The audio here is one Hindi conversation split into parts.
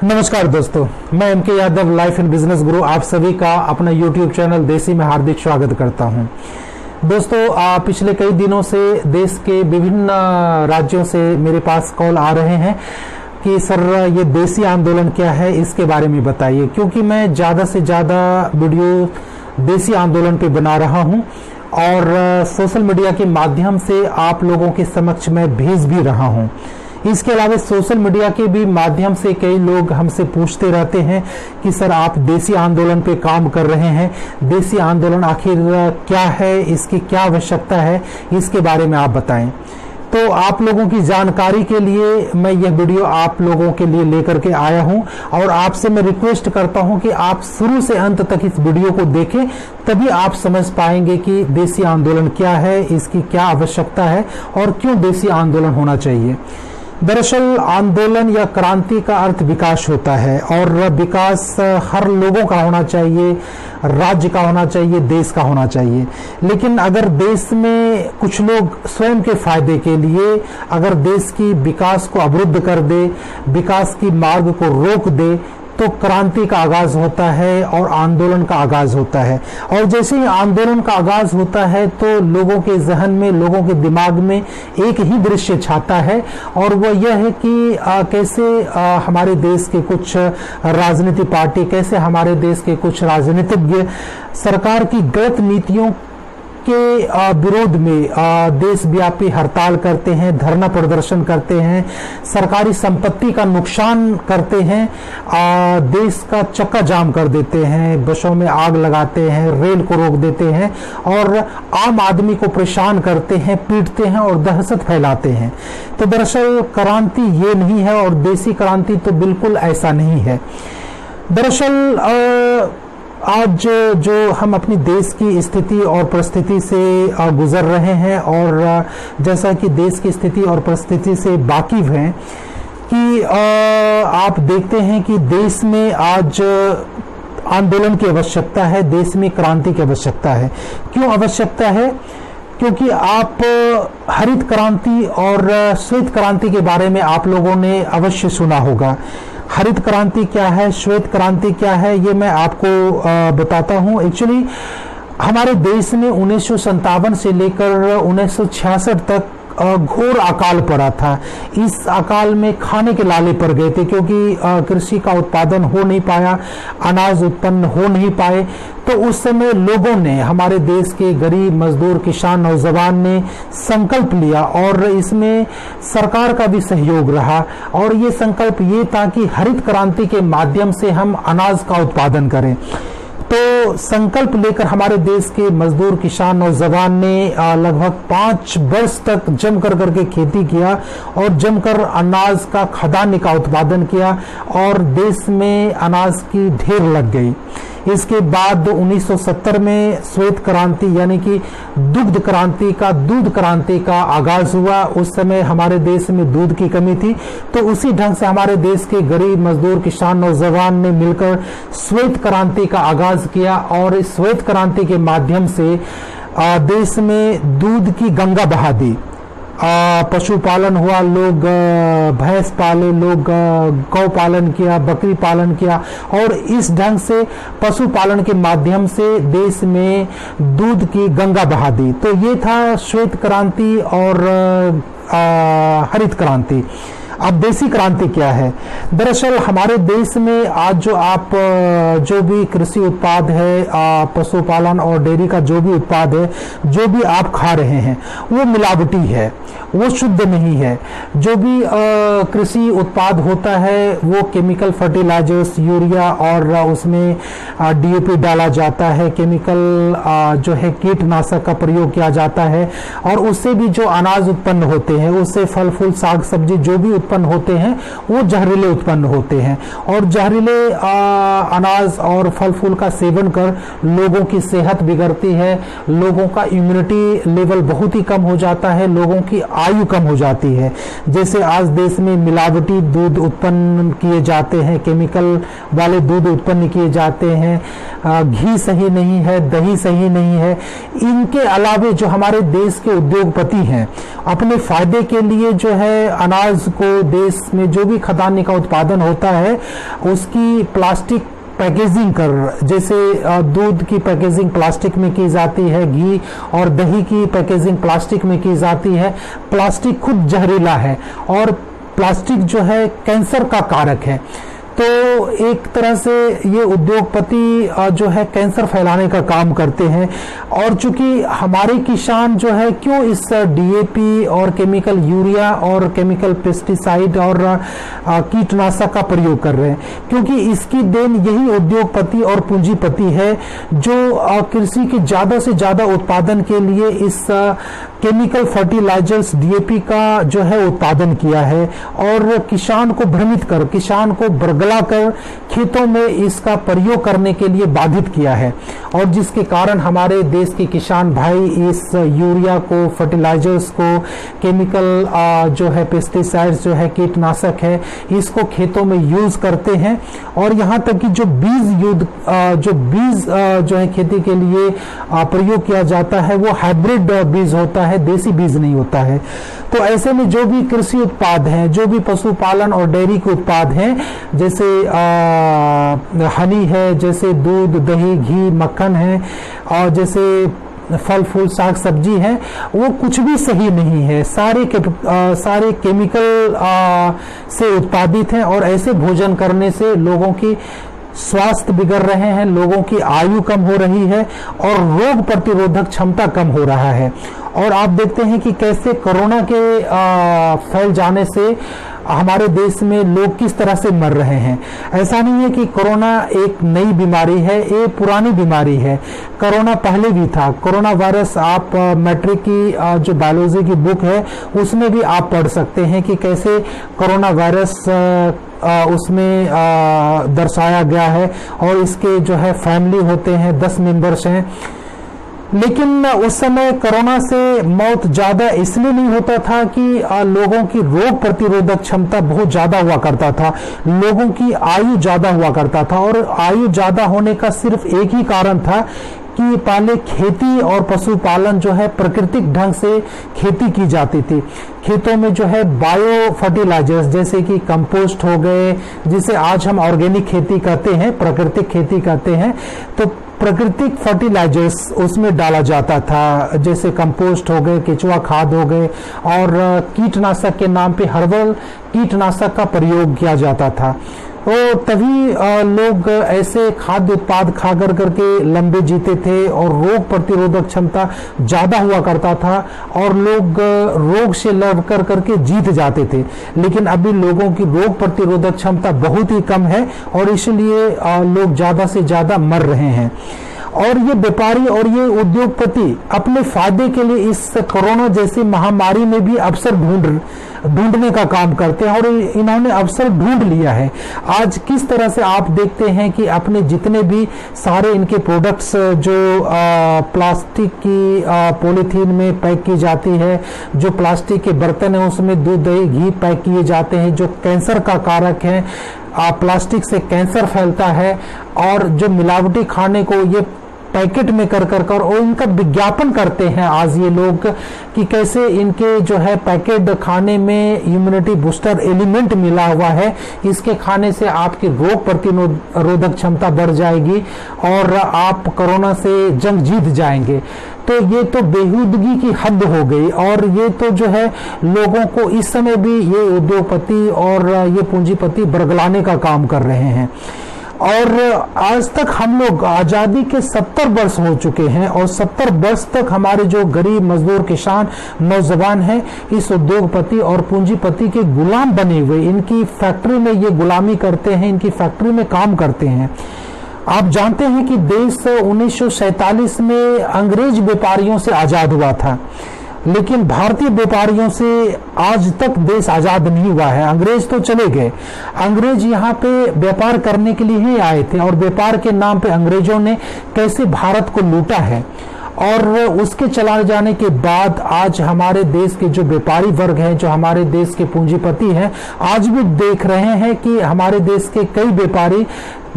नमस्कार दोस्तों, मैं M K Yadav life and business guru आप सभी का अपना यूट्यूब चैनल देसी में हार्दिक स्वागत करता हूं। दोस्तों, पिछले कई दिनों से देश के विभिन्न राज्यों से मेरे पास कॉल आ रहे हैं कि सर ये देसी आंदोलन क्या है, इसके बारे में बताइए। क्योंकि मैं ज़्यादा से ज़्यादा वीडियो देसी आंदोलन पे बना रहा हूं और सोशल मीडिया के माध्यम से आप लोगों के समक्ष मैं भेज भी रहा हूं। इसके अलावा सोशल मीडिया के भी माध्यम से कई लोग हमसे पूछते रहते हैं कि सर आप देसी आंदोलन पे काम कर रहे हैं, देसी आंदोलन आखिर क्या है, इसकी क्या आवश्यकता है, इसके बारे में आप बताएं। तो आप लोगों की जानकारी के लिए मैं यह वीडियो आप लोगों के लिए लेकर के आया हूं और आपसे मैं रिक्वेस्ट करता हूं कि आप शुरू से अंत तक इस वीडियो को देखें, तभी आप समझ पाएंगे कि देसी आंदोलन क्या है, इसकी क्या आवश्यकता है और क्यों देसी आंदोलन होना चाहिए। दरअसल आंदोलन या क्रांति का अर्थ विकास होता है और विकास हर लोगों का होना चाहिए, राज्य का होना चाहिए, देश का होना चाहिए। लेकिन अगर देश में कुछ लोग स्वयं के फायदे के लिए अगर देश की विकास को अवरुद्ध कर दे, विकास की मार्ग को रोक दे, तो क्रांति का आगाज होता है और आंदोलन का आगाज होता है। और जैसे ही आंदोलन का आगाज होता है तो लोगों के जहन में, लोगों के दिमाग में एक ही दृश्य छाता है और वो यह है कि कैसे हमारे देश के कुछ राजनीतिक पार्टी, कैसे हमारे देश के कुछ राजनीतिज्ञ सरकार की गलत नीतियों के विरोध में देशव्यापी हड़ताल करते हैं, धरना प्रदर्शन करते हैं, सरकारी संपत्ति का नुकसान करते हैं, देश का चक्का जाम कर देते हैं, बसों में आग लगाते हैं, रेल को रोक देते हैं और आम आदमी को परेशान करते हैं, पीटते हैं और दहशत फैलाते हैं। तो दरअसल क्रांति ये नहीं है और देसी क्रांति तो बिल्कुल ऐसा नहीं है। दरअसल आज जो हम अपनी देश की स्थिति और परिस्थिति से गुजर रहे हैं और जैसा कि देश की स्थिति और परिस्थिति से वाकिफ हैं कि आप देखते हैं कि देश में आज आंदोलन की आवश्यकता है, देश में क्रांति की आवश्यकता है। क्यों आवश्यकता है? क्योंकि आप हरित क्रांति और श्वेत क्रांति के बारे में आप लोगों ने अवश्य सुना होगा। हरित क्रांति क्या है, श्वेत क्रांति क्या है, ये मैं आपको बताता हूँ। एक्चुअली हमारे देश में 1957 से लेकर 1966 तक घोर अकाल पड़ा था। इस अकाल में खाने के लाले पड़ गए थे क्योंकि कृषि का उत्पादन हो नहीं पाया, अनाज उत्पन्न हो नहीं पाए। तो उस समय लोगों ने, हमारे देश के गरीब मजदूर, किसान, नौजवान ने संकल्प लिया और इसमें सरकार का भी सहयोग रहा और ये संकल्प ये था कि हरित क्रांति के माध्यम से हम अनाज का उत्पादन करें। तो संकल्प लेकर हमारे देश के मजदूर, किसान, नौजवान ने लगभग 5 वर्ष तक जमकर करके खेती किया और जमकर अनाज का खदान का उत्पादन किया और देश में अनाज की ढेर लग गई। इसके बाद 1970 में श्वेत क्रांति यानी कि दूध क्रांति का आगाज हुआ। उस समय हमारे देश में दूध की कमी थी, तो उसी ढंग से हमारे देश के गरीब मजदूर, किसान, नौजवान ने मिलकर श्वेत क्रांति का आगाज किया और इस श्वेत क्रांति के माध्यम से देश में दूध की गंगा बहा दी। पशुपालन हुआ, लोग भैंस पाले, लोग गौ पालन किया, बकरी पालन किया और इस ढंग से पशुपालन के माध्यम से देश में दूध की गंगा बहा दी। तो ये था श्वेत क्रांति और हरित क्रांति। अब देसी क्रांति क्या है? दरअसल हमारे देश में आज जो भी कृषि उत्पाद है, पशुपालन और डेयरी का जो भी उत्पाद है, जो भी आप खा रहे हैं, वो मिलावटी है, वो शुद्ध नहीं है। जो भी कृषि उत्पाद होता है वो केमिकल फर्टिलाइजर्स, यूरिया और उसमें डीएपी डाला जाता है, केमिकल जो है कीटनाशक का प्रयोग किया जाता है और उससे भी जो अनाज उत्पन्न होते हैं, उससे फल फूल साग सब्जी जो भी उत्पन्न होते हैं वो जहरीले उत्पन्न होते हैं और जहरीले अनाज और फल फूल का सेवन कर लोगों की सेहत बिगड़ती है, लोगों का इम्यूनिटी लेवल बहुत ही कम हो जाता है, लोगों की आयु कम हो जाती है। जैसे आज देश में मिलावटी दूध उत्पन्न किए जाते हैं, केमिकल वाले दूध उत्पन्न किए जाते हैं, घी सही नहीं है, दही सही नहीं है। इनके अलावे जो हमारे देश के उद्योगपति हैं, अपने फायदे के लिए जो है अनाज को, देश में जो भी खदानी का उत्पादन होता है उसकी प्लास्टिक पैकेजिंग कर, जैसे दूध की पैकेजिंग प्लास्टिक में की जाती है, घी और दही की पैकेजिंग प्लास्टिक में की जाती है। प्लास्टिक खुद जहरीला है और प्लास्टिक जो है कैंसर का कारक है। तो एक तरह से ये उद्योगपति जो है कैंसर फैलाने का काम करते हैं। और चूंकि हमारे किसान जो है क्यों इस डीएपी और केमिकल यूरिया और केमिकल पेस्टिसाइड और कीटनाशक का प्रयोग कर रहे हैं, क्योंकि इसकी देन यही उद्योगपति और पूंजीपति है जो कृषि के ज्यादा से ज्यादा उत्पादन के लिए इस केमिकल फर्टिलाइजर्स डीएपी का जो है उत्पादन किया है और किसान को भ्रमित कर, किसान को बरगला कर खेतों में इसका प्रयोग करने के लिए बाधित किया है। और जिसके कारण हमारे देश के किसान भाई इस यूरिया को, फर्टिलाइजर्स को, केमिकल जो है पेस्टिसाइड्स जो है कीटनाशक है, इसको खेतों में यूज करते हैं। और यहाँ तक कि जो बीज जो है खेती के लिए प्रयोग किया जाता है वो हाइब्रिड बीज होता है, देसी बीज नहीं होता है। तो ऐसे में जो भी कृषि उत्पाद हैं, जो भी पशुपालन और डेयरी के उत्पाद हैं, जैसे हनी है, जैसे दूध, दही, घी, मक्खन है, और जैसे फल फूल साग सब्जी है, वो कुछ भी सही नहीं है। सारे केमिकल से उत्पादित हैं और ऐसे भोजन करने से लोगों की स्वास्थ्य बिगड़ रहे हैं, लोगों की आयु कम हो रही है और रोग प्रतिरोधक क्षमता कम हो रहा है। और आप देखते हैं कि कैसे कोरोना के फैल जाने से हमारे देश में लोग किस तरह से मर रहे हैं। ऐसा नहीं है कि कोरोना एक नई बीमारी है, ये पुरानी बीमारी है। कोरोना पहले भी था। कोरोना वायरस आप मैट्रिक की जो बायोलॉजी की बुक है उसमें भी आप पढ़ सकते हैं कि कैसे कोरोना वायरस उसमें दर्शाया गया है। और इसके जो है फैमिली होते हैं, 10 मेंबर्स हैं। लेकिन उस समय कोरोना से मौत ज्यादा इसलिए नहीं होता था कि लोगों की रोग प्रतिरोधक क्षमता बहुत ज्यादा हुआ करता था, लोगों की आयु ज्यादा हुआ करता था। और आयु ज्यादा होने का सिर्फ एक ही कारण था कि पहले खेती और पशुपालन जो है प्राकृतिक ढंग से खेती की जाती थी। खेतों में जो है बायो फर्टिलाइजर्स जैसे कि कंपोस्ट हो गए, जिसे आज हम ऑर्गेनिक खेती कहते हैं, प्राकृतिक खेती कहते हैं, तो प्राकृतिक फर्टिलाइजर्स उसमें डाला जाता था, जैसे कंपोस्ट हो गए, केचुआ खाद हो गए, और कीटनाशक के नाम पे हर्बल कीटनाशक का प्रयोग किया जाता था। तो तभी लोग ऐसे खाद्य उत्पाद खा करके लंबे जीते थे और रोग प्रतिरोधक क्षमता ज्यादा हुआ करता था और लोग रोग से लड़ करके जीत जाते थे। लेकिन अभी लोगों की रोग प्रतिरोधक क्षमता बहुत ही कम है और इसलिए लोग ज्यादा से ज्यादा मर रहे हैं। और ये व्यापारी और ये उद्योगपति अपने फायदे के लिए इस कोरोना जैसी महामारी में भी अवसर ढूंढने का काम करते हैं और इन्होंने अवसर ढूंढ लिया है। आज किस तरह से आप देखते हैं कि अपने जितने भी सारे इनके प्रोडक्ट्स जो प्लास्टिक की पॉलीथीन में पैक की जाती है, जो प्लास्टिक के बर्तन है उसमें दूध, दही, घी पैक किए जाते हैं जो कैंसर का कारक है। प्लास्टिक से कैंसर फैलता है और जो मिलावटी खाने को ये पैकेट में कर और इनका विज्ञापन करते हैं आज ये लोग कि कैसे इनके जो है पैकेट खाने में इम्यूनिटी बूस्टर एलिमेंट मिला हुआ है, इसके खाने से आपकी रोग प्रतिरोधक क्षमता बढ़ जाएगी और आप कोरोना से जंग जीत जाएंगे। तो ये तो बेहूदगी की हद हो गई और ये तो जो है लोगों को इस समय भी ये उद्योगपति और ये पूंजीपति बरगलाने का काम कर रहे हैं। और आज तक हम लोग आजादी के 70 वर्ष हो चुके हैं और 70 वर्ष तक हमारे जो गरीब मजदूर किसान नौजवान हैं इस उद्योगपति और पूंजीपति के गुलाम बने हुए, इनकी फैक्ट्री में ये गुलामी करते हैं, इनकी फैक्ट्री में काम करते हैं। आप जानते हैं कि देश 1947 में अंग्रेज व्यापारियों से आजाद हुआ था, लेकिन भारतीय व्यापारियों से आज तक देश आजाद नहीं हुआ है। अंग्रेज तो चले गए, अंग्रेज यहाँ पे व्यापार करने के लिए ही आए थे और व्यापार के नाम पे अंग्रेजों ने कैसे भारत को लूटा है। और उसके चला जाने के बाद आज हमारे देश के जो व्यापारी वर्ग हैं, जो हमारे देश के पूंजीपति हैं, आज भी देख रहे हैं कि हमारे देश के कई व्यापारी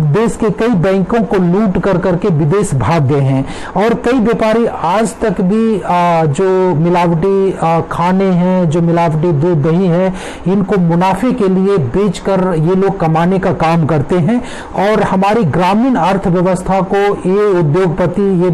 देश के कई बैंकों को लूट कर करके विदेश भाग गए हैं और कई व्यापारी आज तक भी जो मिलावटी खाने हैं, जो मिलावटी दूध दही है, इनको मुनाफे के लिए बेचकर ये लोग कमाने का काम करते हैं और हमारी ग्रामीण अर्थव्यवस्था को ये उद्योगपति, ये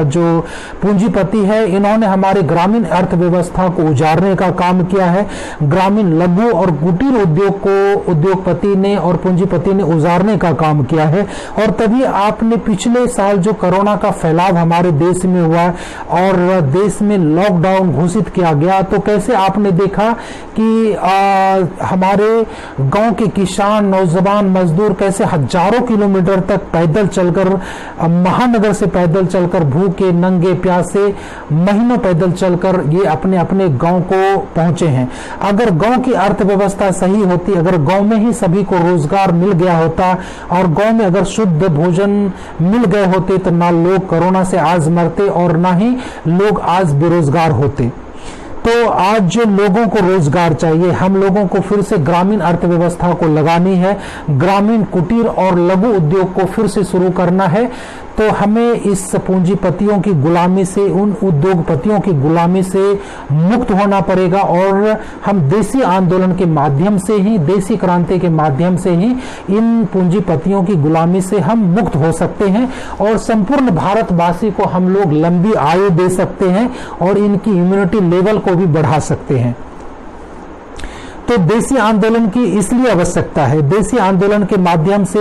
जो पूंजीपति है, इन्होंने हमारे ग्रामीण अर्थव्यवस्था को उजाड़ने का काम किया है। ग्रामीण लघु और कुटीर उद्योग को उद्योगपति ने और पूंजीपति ने उजाड़ने का काम किया है। और तभी आपने पिछले साल जो कोरोना का फैलाव हमारे देश में हुआ और देश में लॉकडाउन घोषित किया गया, तो कैसे आपने देखा कि हमारे गांव के किसान, नौजवान, मजदूर कैसे हजारों किलोमीटर तक पैदल चलकर, महानगर से पैदल चलकर, भूखे नंगे प्यासे महीनों पैदल चलकर ये अपने अपने गांव को पहुंचे हैं। अगर गांव की अर्थव्यवस्था सही होती, अगर गांव में ही सभी को रोजगार मिल गया होता और गांव में अगर शुद्ध भोजन मिल गए होते, तो ना लोग कोरोना से आज मरते और ना ही लोग आज बेरोजगार होते। तो आज जो लोगों को रोजगार चाहिए, हम लोगों को फिर से ग्रामीण अर्थव्यवस्था को लगानी है, ग्रामीण कुटीर और लघु उद्योग को फिर से शुरू करना है। तो हमें इस पूंजीपतियों की गुलामी से, उन उद्योगपतियों की गुलामी से मुक्त होना पड़ेगा और हम देसी आंदोलन के माध्यम से ही, देसी क्रांति के माध्यम से ही इन पूंजीपतियों की गुलामी से हम मुक्त हो सकते हैं और संपूर्ण भारतवासी को हम लोग लंबी आयु दे सकते हैं और इनकी इम्यूनिटी लेवल को भी बढ़ा सकते हैं। तो देसी आंदोलन की इसलिए आवश्यकता है। देसी आंदोलन के माध्यम से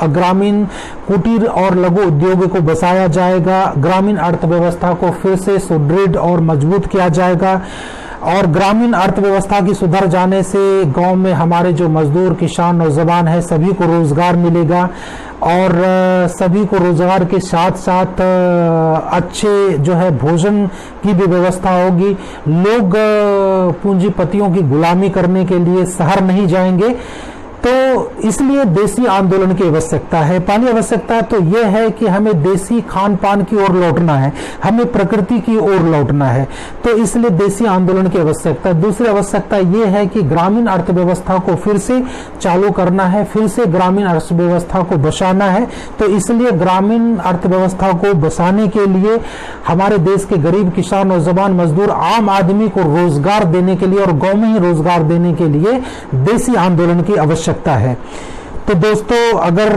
ग्रामीण कुटीर और लघु उद्योग को बसाया जाएगा, ग्रामीण अर्थव्यवस्था को फिर से सुदृढ़ और मजबूत किया जाएगा और ग्रामीण अर्थव्यवस्था की सुधर जाने से गांव में हमारे जो मजदूर, किसान, नौजवान है, सभी को रोजगार मिलेगा और सभी को रोजगार के साथ साथ अच्छे जो है भोजन की भी व्यवस्था होगी। लोग पूंजीपतियों की गुलामी करने के लिए शहर नहीं जाएंगे। तो इसलिए देसी आंदोलन की आवश्यकता है। पहली आवश्यकता तो यह है कि हमें देसी खान पान की ओर लौटना है, हमें प्रकृति की ओर लौटना है, तो इसलिए देसी आंदोलन की आवश्यकता। दूसरी आवश्यकता यह है कि ग्रामीण अर्थव्यवस्था को फिर से चालू करना है, फिर से ग्रामीण अर्थव्यवस्था को बचाना है। तो इसलिए ग्रामीण अर्थव्यवस्था को बचाने के लिए हमारे देश के गरीब, किसान, नौजवान, मजदूर, आम आदमी को रोजगार देने के लिए और गांव में ही रोजगार देने के लिए देसी आंदोलन की आवश्यकता है। तो दोस्तों, अगर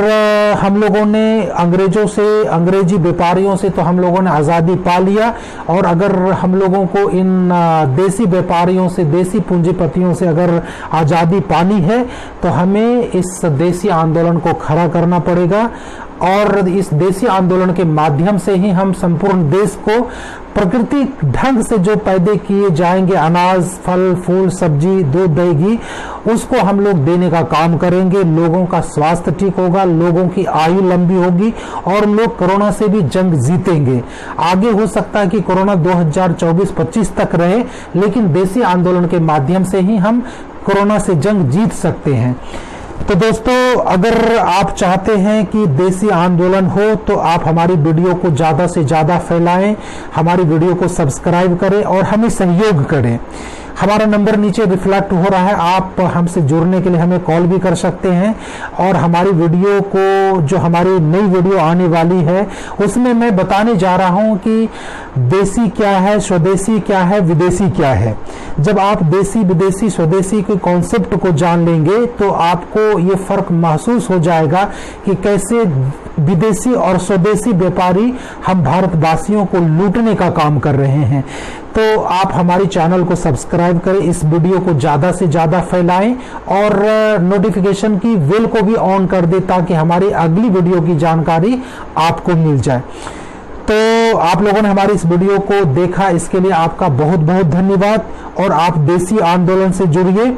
हम लोगों ने अंग्रेजों से, अंग्रेजी व्यापारियों से तो हम लोगों ने आज़ादी पा लिया और अगर हम लोगों को इन देसी व्यापारियों से, देसी पूंजीपतियों से अगर आज़ादी पानी है तो हमें इस देसी आंदोलन को खड़ा करना पड़ेगा और इस देसी आंदोलन के माध्यम से ही हम संपूर्ण देश को प्राकृतिक ढंग से जो पैदा किए जाएंगे अनाज, फल, फूल, सब्जी, दूध, दही, घी, उसको हम लोग देने का काम करेंगे। लोगों का स्वास्थ्य ठीक होगा, लोगों की आयु लंबी होगी और लोग कोरोना से भी जंग जीतेंगे। आगे हो सकता है कि कोरोना 2024-25 तक रहे, लेकिन देसी आंदोलन के माध्यम से ही हम कोरोना से जंग जीत सकते हैं। तो दोस्तों, अगर आप चाहते हैं कि देसी आंदोलन हो तो आप हमारी वीडियो को ज़्यादा से ज़्यादा फैलाएं, हमारी वीडियो को सब्सक्राइब करें और हमें सहयोग करें। हमारा नंबर नीचे रिफ्लेक्ट हो रहा है, आप हमसे जुड़ने के लिए हमें कॉल भी कर सकते हैं और हमारी वीडियो को, जो हमारी नई वीडियो आने वाली है, उसमें मैं बताने जा रहा हूं कि देसी क्या है, स्वदेशी क्या है, विदेशी क्या है। जब आप देसी, विदेशी, स्वदेशी के कॉन्सेप्ट को जान लेंगे तो आपको ये फर्क महसूस हो जाएगा कि कैसे विदेशी और स्वदेशी व्यापारी हम भारतवासियों को लूटने का काम कर रहे हैं। तो आप हमारी चैनल को सब्सक्राइब करें, इस वीडियो को ज़्यादा से ज़्यादा फैलाएं और नोटिफिकेशन की बेल को भी ऑन कर दें ताकि हमारी अगली वीडियो की जानकारी आपको मिल जाए। तो आप लोगों ने हमारी इस वीडियो को देखा, इसके लिए आपका बहुत बहुत धन्यवाद और आप देसी आंदोलन से जुड़िए।